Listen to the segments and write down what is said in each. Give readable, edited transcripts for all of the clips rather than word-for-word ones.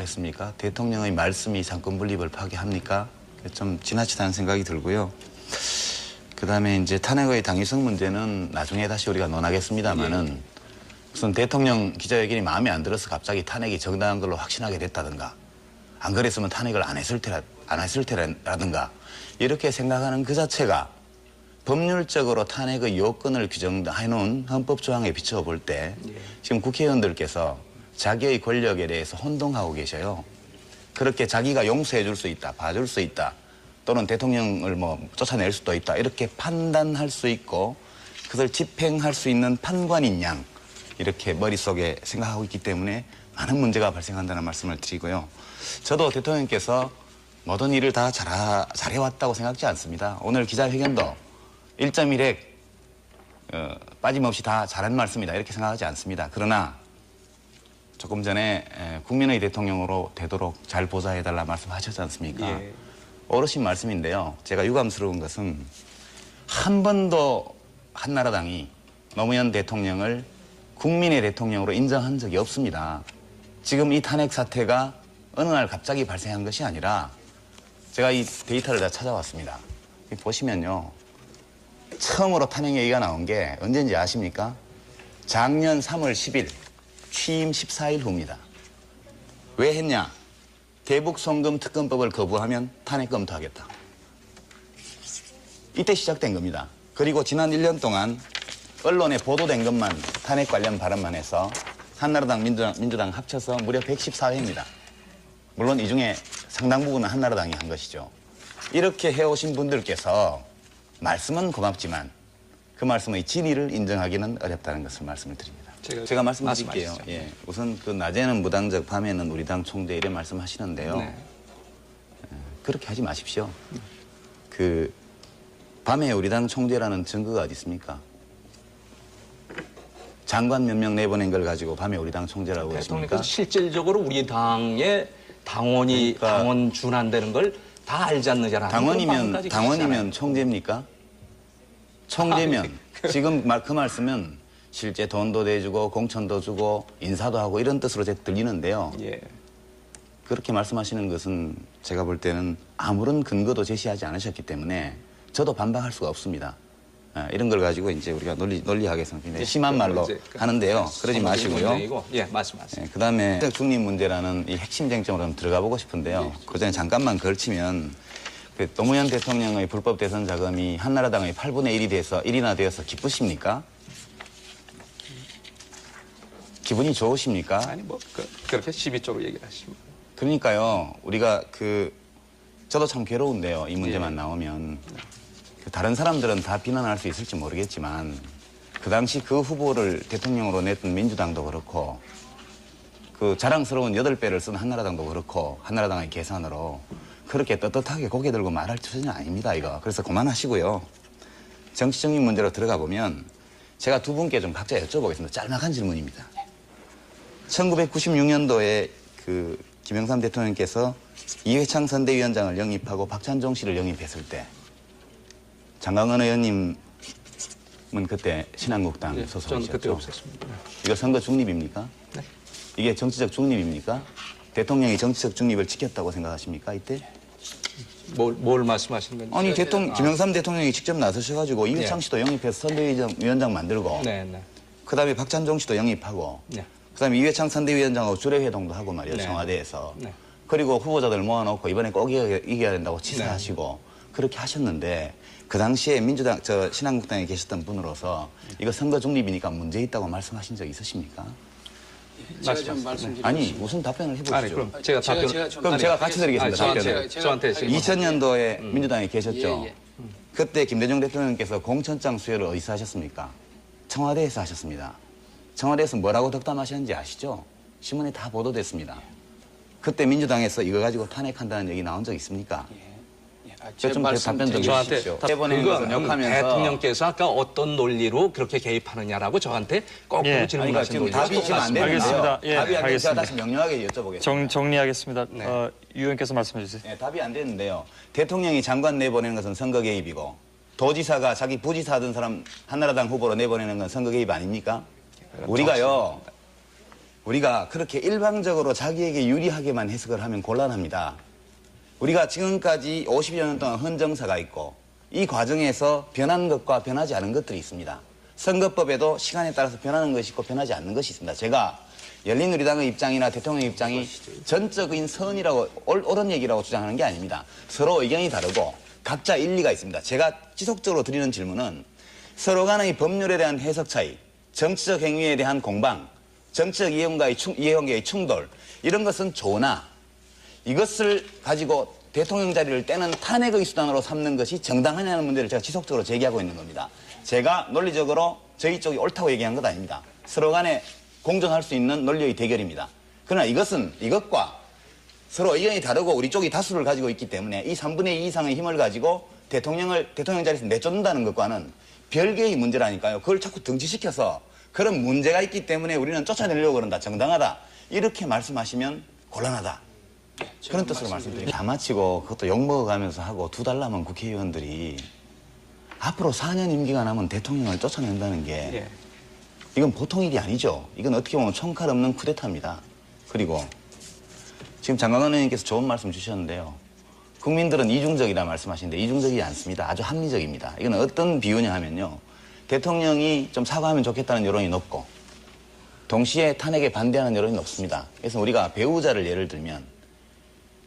했습니까? 대통령의 말씀이 상권 분립을 파괴합니까? 좀 지나치다는 생각이 들고요. 그다음에 이제 탄핵의 당위성 문제는 나중에 다시 우리가 논하겠습니다만은 우선 대통령 기자회견이 마음에 안 들어서 갑자기 탄핵이 정당한 걸로 확신하게 됐다든가 안 그랬으면 탄핵을 안 했을 테라든가 이렇게 생각하는 그 자체가 법률적으로 탄핵의 요건을 규정해놓은 헌법 조항에 비춰볼 때 지금 국회의원들께서 자기의 권력에 대해서 혼동하고 계셔요. 그렇게 자기가 용서해 줄 수 있다, 봐줄 수 있다, 또는 대통령을 뭐 쫓아낼 수도 있다 이렇게 판단할 수 있고 그것을 집행할 수 있는 판관인 양 이렇게 머릿속에 생각하고 있기 때문에 많은 문제가 발생한다는 말씀을 드리고요. 저도 대통령께서 모든 일을 다 잘해왔다고 생각하지 않습니다. 오늘 기자회견도 1.1핵 빠짐없이 다 잘한 말씀이다 이렇게 생각하지 않습니다. 그러나 조금 전에 국민의 대통령으로 되도록 잘 보좌해달라 말씀하셨지 않습니까? 예. 어르신 말씀인데요. 제가 유감스러운 것은 한 번도 한나라당이 노무현 대통령을 국민의 대통령으로 인정한 적이 없습니다. 지금 이 탄핵 사태가 어느 날 갑자기 발생한 것이 아니라 제가 이 데이터를 다 찾아왔습니다. 보시면요. 처음으로 탄핵 얘기가 나온 게 언제인지 아십니까? 작년 3월 10일 취임 14일 후입니다. 왜 했냐? 대북송금 특검법을 거부하면 탄핵 검토하겠다. 이때 시작된 겁니다. 그리고 지난 1년 동안 언론에 보도된 것만 탄핵 관련 발언만 해서 한나라당, 민주당 합쳐서 무려 114회입니다. 물론 이 중에 상당 부분은 한나라당이 한 것이죠. 이렇게 해오신 분들께서 말씀은 고맙지만 그 말씀의 진위를 인정하기는 어렵다는 것을 말씀을 드립니다. 제가 말씀드릴게요. 예, 우선 그 낮에는 무당적, 밤에는 우리 당 총재 이래 말씀하시는데요. 네. 그렇게 하지 마십시오. 그 밤에 우리 당 총재라는 증거가 어디 있습니까? 장관 몇 명 내보낸 걸 가지고 밤에 우리 당 총재라고 하십니까? 대통령께서 실질적으로 우리 당의 당원이 그러니까 당원 준한다는 걸 다 알지 않느냐라는 당원이면 총재입니까? 총재면 지금 그 말씀은 실제 돈도 내주고 공천도 주고 인사도 하고 이런 뜻으로 들리는데요. 예. 그렇게 말씀하시는 것은 제가 볼 때는 아무런 근거도 제시하지 않으셨기 때문에 저도 반박할 수가 없습니다. 이런 걸 가지고 이제 우리가 논리학에서는 굉장히 심한 말로 하는데요. 그러지 마시고요. 예, 말씀하세요. 그다음에 중립 문제라는 이 핵심 쟁점으로 한번 들어가 보고 싶은데요. 그 전에 잠깐만 걸치면 그 노무현 대통령의 불법 대선 자금이 한나라당의 8분의 1이나 되어서 기쁘십니까? 기분이 좋으십니까? 아니 뭐 그렇게 시비 쪽으로 얘기를 하십니다. 그러니까요. 우리가 저도 참 괴로운데요. 이 문제만 나오면. 다른 사람들은 다 비난할 수 있을지 모르겠지만 그 당시 그 후보를 대통령으로 냈던 민주당도 그렇고 그 자랑스러운 8배를 쓴 한나라당도 그렇고 한나라당의 계산으로 그렇게 떳떳하게 고개 들고 말할 수준이 아닙니다. 이거. 그래서 그만하시고요. 정치적인 문제로 들어가 보면 제가 두 분께 좀 각자 여쭤보겠습니다. 짤막한 질문입니다. 1996년도에 그 김영삼 대통령께서 이회창 선대위원장을 영입하고 박찬종 씨를 영입했을 때 장강원 의원님은 그때 신한국당 소속이셨죠? 저는 그때 없었습니다. 이거 선거 중립입니까? 네. 이게 정치적 중립입니까? 대통령이 정치적 중립을 지켰다고 생각하십니까? 이때? 뭘 말씀하시는 건지. 아니 김영삼 대통령이 직접 나서셔가지고 이회창 씨도 영입해서 선대위원장 만들고 네. 그다음에 박찬종 씨도 영입하고 네. 그다음에 이회창 선대위원장하고 주례회동도 하고 말이에요. 네. 청와대에서. 네. 그리고 후보자들 모아놓고 이번에 꼭 이겨야 된다고 치사하시고 그렇게 하셨는데 그 당시에 신한국당에 계셨던 분으로서 이거 선거 중립이니까 문제 있다고 말씀하신 적 있으십니까? 제가 좀 말씀드리겠습니다. 아니 무슨 답변을 해보시죠. 아니 그럼 제가 답변. 그럼 제가 같이 드리겠습니다. 답변을. 저한테 지금 2000년도에 민주당에 계셨죠. 예. 그때 김대중 대통령께서 공천장 수여를 어디서 하셨습니까? 청와대에서 하셨습니다. 청와대에서 뭐라고 덕담하셨는지 아시죠? 신문에 다 보도됐습니다. 그때 민주당에서 이거 가지고 탄핵한다는 얘기 나온 적 있습니까? 제 좀 말씀 답변 좀 저한테 해주십시오. 해보낸 것을 욕하면서 대통령께서 아까 어떤 논리로 그렇게 개입하느냐라고 저한테 거꾸로 질문하신 지금 논리. 답이 지금 안 되는데요. 알겠습니다. 예, 답이 안 되면 제가 알겠습니다. 다시 명료하게 여쭤보겠습니다. 정리하겠습니다. 네. 유 의원께서 말씀해 주세요. 네, 답이 안 되는데요. 대통령이 장관 내보내는 것은 선거 개입이고 도지사가 자기 부지사 하던 사람 한나라당 후보로 내보내는 건 선거 개입 아닙니까? 우리가요. 우리가 그렇게 일방적으로 자기에게 유리하게만 해석을 하면 곤란합니다. 우리가 지금까지 50여 년 동안 헌정사가 있고 이 과정에서 변한 것과 변하지 않은 것들이 있습니다. 선거법에도 시간에 따라서 변하는 것이 있고 변하지 않는 것이 있습니다. 제가 열린우리당의 입장이나 대통령의 입장이 전적인 선이라고 옳은 얘기라고 주장하는 게 아닙니다. 서로 의견이 다르고 각자 일리가 있습니다. 제가 지속적으로 드리는 질문은 서로 간의 법률에 대한 해석 차이, 정치적 행위에 대한 공방, 정치적 이해관계의 충돌 이런 것은 좋으나 이것을 가지고 대통령 자리를 떼는 탄핵의 수단으로 삼는 것이 정당하냐는 문제를 제가 지속적으로 제기하고 있는 겁니다. 제가 논리적으로 저희 쪽이 옳다고 얘기한 것 아닙니다. 서로 간에 공존할 수 있는 논리의 대결입니다. 그러나 이것과 서로 의견이 다르고 우리 쪽이 다수를 가지고 있기 때문에 이 3분의 2 이상의 힘을 가지고 대통령 자리에서 내쫓는다는 것과는 별개의 문제라니까요. 그걸 자꾸 등치시켜서 그런 문제가 있기 때문에 우리는 쫓아내려고 그런다. 정당하다. 이렇게 말씀하시면 곤란하다. 그런 뜻으로 말씀드립니다. 다 마치고 그것도 욕먹어가면서 하고 2달 남은 국회의원들이 앞으로 4년 임기가 남은 대통령을 쫓아낸다는 게 이건 보통 일이 아니죠. 이건 어떻게 보면 총칼 없는 쿠데타입니다. 그리고 지금 장강원 의원님께서 좋은 말씀 주셨는데요. 국민들은 이중적이라 말씀하시는데 이중적이지 않습니다. 아주 합리적입니다. 이건 어떤 비유냐 하면요. 대통령이 좀 사과하면 좋겠다는 여론이 높고 동시에 탄핵에 반대하는 여론이 높습니다. 그래서 우리가 배우자를 예를 들면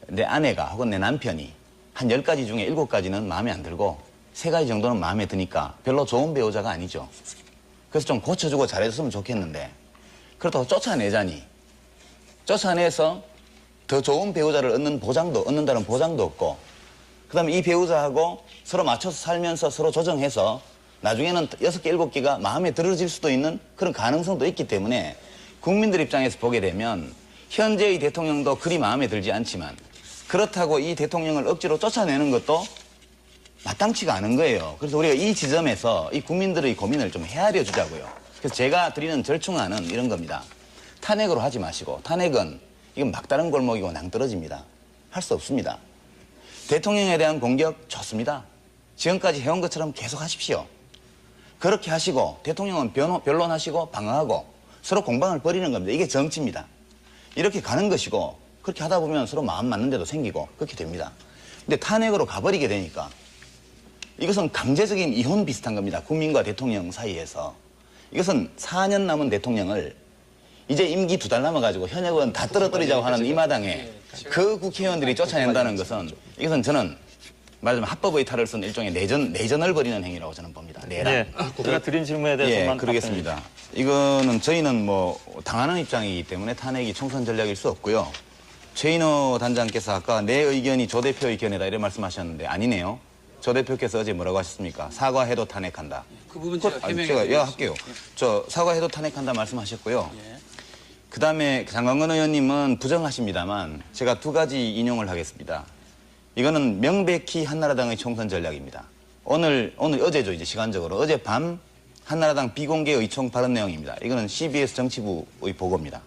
내 아내가 혹은 내 남편이 한 10가지 중에 7가지는 마음에 안 들고 3가지 정도는 마음에 드니까 별로 좋은 배우자가 아니죠. 그래서 좀 고쳐주고 잘해줬으면 좋겠는데 그렇다고 쫓아내자니 쫓아내서 더 좋은 배우자를 얻는다는 보장도 없고 그다음에 이 배우자하고 서로 맞춰서 살면서 서로 조정해서 나중에는 6개, 7개가 마음에 들어질 수도 있는 그런 가능성도 있기 때문에 국민들 입장에서 보게 되면 현재의 대통령도 그리 마음에 들지 않지만 그렇다고 이 대통령을 억지로 쫓아내는 것도 마땅치가 않은 거예요. 그래서 우리가 이 지점에서 이 국민들의 고민을 좀 헤아려 주자고요. 그래서 제가 드리는 절충안은 이런 겁니다. 탄핵으로 하지 마시고 탄핵은 이건 막다른 골목이고 낭떠러집니다. 할 수 없습니다. 대통령에 대한 공격 좋습니다. 지금까지 해온 것처럼 계속 하십시오. 그렇게 하시고 대통령은 변론하시고 방어하고 서로 공방을 벌이는 겁니다. 이게 정치입니다. 이렇게 가는 것이고 그렇게 하다 보면 서로 마음 맞는 데도 생기고 그렇게 됩니다. 근데 탄핵으로 가버리게 되니까 이것은 강제적인 이혼 비슷한 겁니다. 국민과 대통령 사이에서. 이것은 4년 남은 대통령을 이제 임기 2달 남아가지고 현역은 다 떨어뜨리자고 하는 이 마당에 그 국회의원들이 쫓아낸다는 것은 이것은 저는 말하자면 합법의 탈을 쓴 일종의 내전을 벌이는 행위라고 저는 봅니다. 내란. 네, 제가 드린 질문에 대해서만 그러겠습니다. 이거는 저희는 뭐 당하는 입장이기 때문에 탄핵이 총선 전략일 수 없고요. 최인호 단장께서 아까 내 의견이 조 대표 의견이다 이런 말씀하셨는데 아니네요. 조 대표께서 어제 뭐라고 하셨습니까? 사과해도 탄핵한다. 그 부분 제가 해명해 제가 할게요. 저 사과해도 탄핵한다 말씀하셨고요. 그다음에 장강원 의원님은 부정하십니다만 제가 2가지 인용을 하겠습니다. 이거는 명백히 한나라당의 총선 전략입니다. 어제죠, 이제 시간적으로. 어젯밤 한나라당 비공개 의총 발언 내용입니다. 이거는 CBS 정치부의 보고입니다.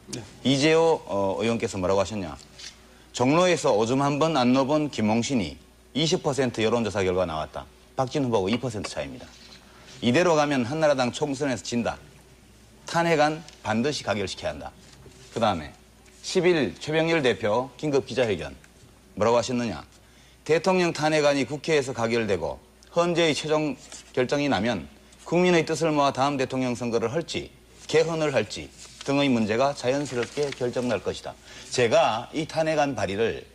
이재호 의원께서 뭐라고 하셨냐. 종로에서 오줌 한 번 안 넣어본 김홍신이 20% 여론조사 결과 나왔다. 박진 후보하고 2% 차이입니다. 이대로 가면 한나라당 총선에서 진다. 탄핵안 반드시 가결시켜야 한다. 그 다음에 10일 최병렬 대표 긴급 기자회견 뭐라고 하셨느냐. 대통령 탄핵안이 국회에서 가결되고 헌재의 최종 결정이 나면 국민의 뜻을 모아 다음 대통령 선거를 할지 개헌을 할지 등의 문제가 자연스럽게 결정날 것이다. 제가 이 탄핵안 발의를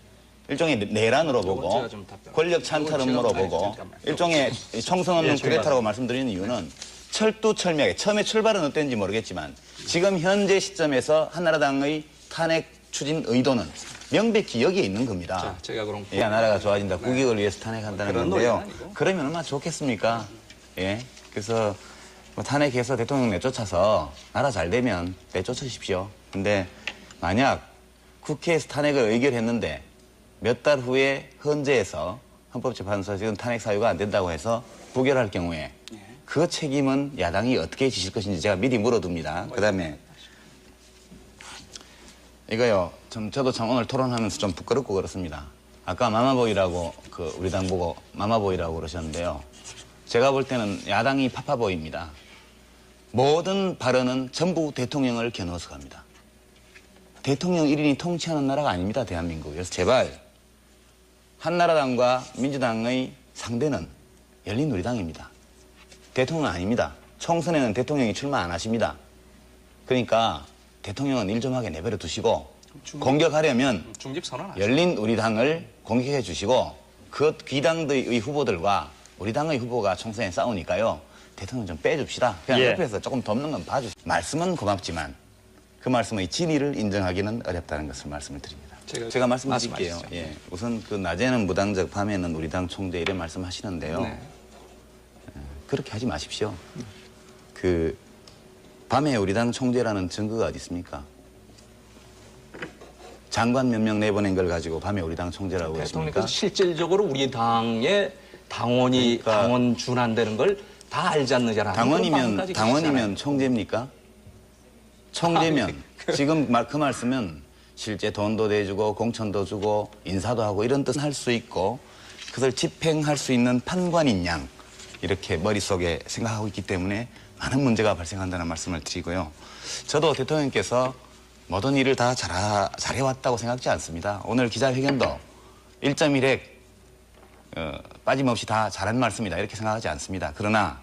일종의 내란으로 보고 권력 찬탈음모로 보고 일종의 총선 없는 쿠데타라고 말씀드리는 이유는 철두철미하게 처음에 출발은 어땠는지 모르겠지만 지금 현재 시점에서 한나라당의 탄핵 추진 의도는 명백히 여기에 있는 겁니다. 자, 제가 그럼 나라가 좋아진다. 국익을 위해서 탄핵한다는 건데요. 그러면 얼마나 좋겠습니까? 예. 그래서 뭐 탄핵해서 대통령 내쫓아서 나라 잘 되면 내쫓으십시오. 근데 만약 국회에서 탄핵을 의결했는데 몇 달 후에 헌재에서 헌법재판소에서 지금 탄핵 사유가 안 된다고 해서 부결할 경우에 그 책임은 야당이 어떻게 지실 것인지 제가 미리 물어둡니다. 그다음에 이거요. 저도 참 오늘 토론하면서 좀 부끄럽고 그렇습니다. 아까 마마보이라고 우리 당 보고 마마보이라고 그러셨는데요. 제가 볼 때는 야당이 파파보이입니다. 모든 발언은 전부 대통령을 겨누어서 갑니다. 대통령 1인이 통치하는 나라가 아닙니다, 대한민국. 그래서 제발 한나라당과 민주당의 상대는 열린우리당입니다. 대통령 아닙니다. 총선에는 대통령이 출마 안 하십니다. 그러니까 대통령은 일 좀 하게 내버려 두시고 공격하려면 중립 선언하죠. 열린우리당을 공격해 주시고 그 귀당의 후보들과 우리 당의 후보가 총선에 싸우니까요. 대통령 좀 빼줍시다. 그냥 예. 옆에서 조금 돕는 건 봐주시죠. 말씀은 고맙지만 그 말씀의 진위를 인정하기는 어렵다는 것을 말씀을 드립니다. 제가 말씀드릴게요. 말씀하시죠. 예. 우선 그 낮에는 무당적, 밤에는 우리 당 총재 이런 말씀하시는데요. 네. 그렇게 하지 마십시오. 그 밤에 우리 당 총재라는 증거가 어디 있습니까? 장관 몇 명 내보낸 걸 가지고 밤에 우리 당 총재라고 하십니까? 대통령께서 실질적으로 우리 당의 당원이 그러니까 당원 준한다는 걸 다 알지 않느냐라는 당원이면 총재입니까? 총재면 지금 그 말씀은 실제 돈도 대주고 공천도 주고 인사도 하고 이런 뜻을 할 수 있고 그것을 집행할 수 있는 판관인 양 이렇게 머릿속에 생각하고 있기 때문에 많은 문제가 발생한다는 말씀을 드리고요. 저도 대통령께서 모든 일을 다 잘해왔다고 생각지 않습니다. 오늘 기자회견도 1.1핵 빠짐없이 다 잘한 말씀이다 이렇게 생각하지 않습니다. 그러나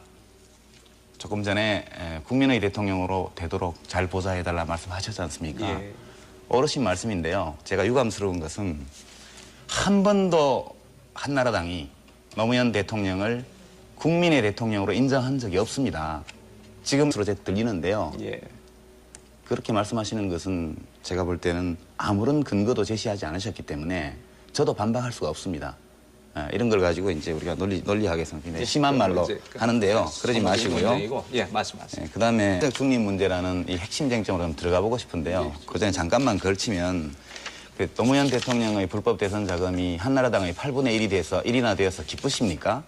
조금 전에 국민의 대통령으로 되도록 잘 보좌해달라 말씀하셨지 않습니까? 예. 어르신 말씀인데요. 제가 유감스러운 것은 한 번도 한나라당이 노무현 대통령을 국민의 대통령으로 인정한 적이 없습니다. 지금으로 들리는데요. 예. 그렇게 말씀하시는 것은 제가 볼 때는 아무런 근거도 제시하지 않으셨기 때문에 저도 반박할 수가 없습니다. 이런 걸 가지고 이제 우리가 논리하게 굉장히 심한 말로 하는데요. 그러지 마시고요. 예, 말씀하세요. 그다음에 중립 문제라는 이 핵심 쟁점으로 좀 들어가 보고 싶은데요. 그 전에 잠깐만 걸치면 그 노무현 대통령의 불법 대선 자금이 한나라당의 8분의 1이 되어서 기쁘십니까?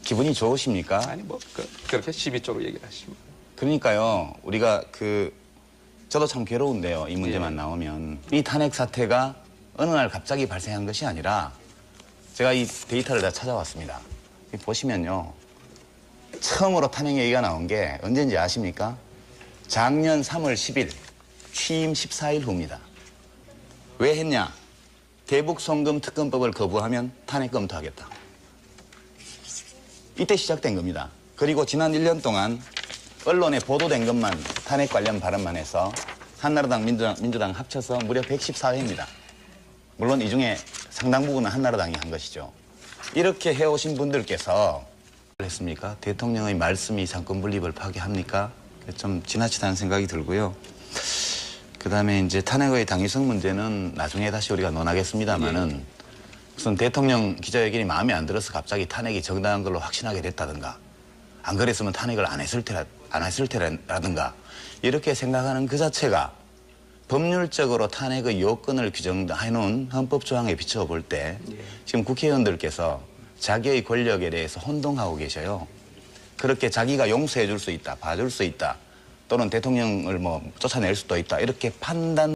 기분이 좋으십니까? 아니 뭐 그렇게 시비 쪽으로 얘기를 하시면. 그러니까요. 우리가 저도 참 괴로운데요. 이 문제만 나오면. 이 탄핵 사태가 어느 날 갑자기 발생한 것이 아니라 제가 이 데이터를 다 찾아왔습니다. 보시면요. 처음으로 탄핵 얘기가 나온 게 언제인지 아십니까? 작년 3월 10일 취임 14일 후입니다. 왜 했냐? 대북 송금 특검법을 거부하면 탄핵 검토하겠다. 이때 시작된 겁니다. 그리고 지난 1년 동안 언론에 보도된 것만 탄핵 관련 발언만 해서 한나라당, 민주당 합쳐서 무려 114회입니다. 물론 이 중에 상당 부분은 한나라당이 한 것이죠. 이렇게 해오신 분들께서 했습니까? 대통령의 말씀이 상권 분립을 파괴합니까? 좀 지나치다는 생각이 들고요. 그다음에 이제 탄핵의 당위성 문제는 나중에 다시 우리가 논하겠습니다만은 우선 대통령 기자회견이 마음에 안 들어서 갑자기 탄핵이 정당한 걸로 확신하게 됐다든가 안 그랬으면 탄핵을 안 했을 테라든가 이렇게 생각하는 그 자체가 법률적으로 탄핵의 요건을 규정해놓은 헌법조항에 비춰볼 때 지금 국회의원들께서 자기의 권력에 대해서 혼동하고 계셔요. 그렇게 자기가 용서해 줄 수 있다, 봐줄 수 있다, 또는 대통령을 쫓아낼 수도 있다 이렇게 판단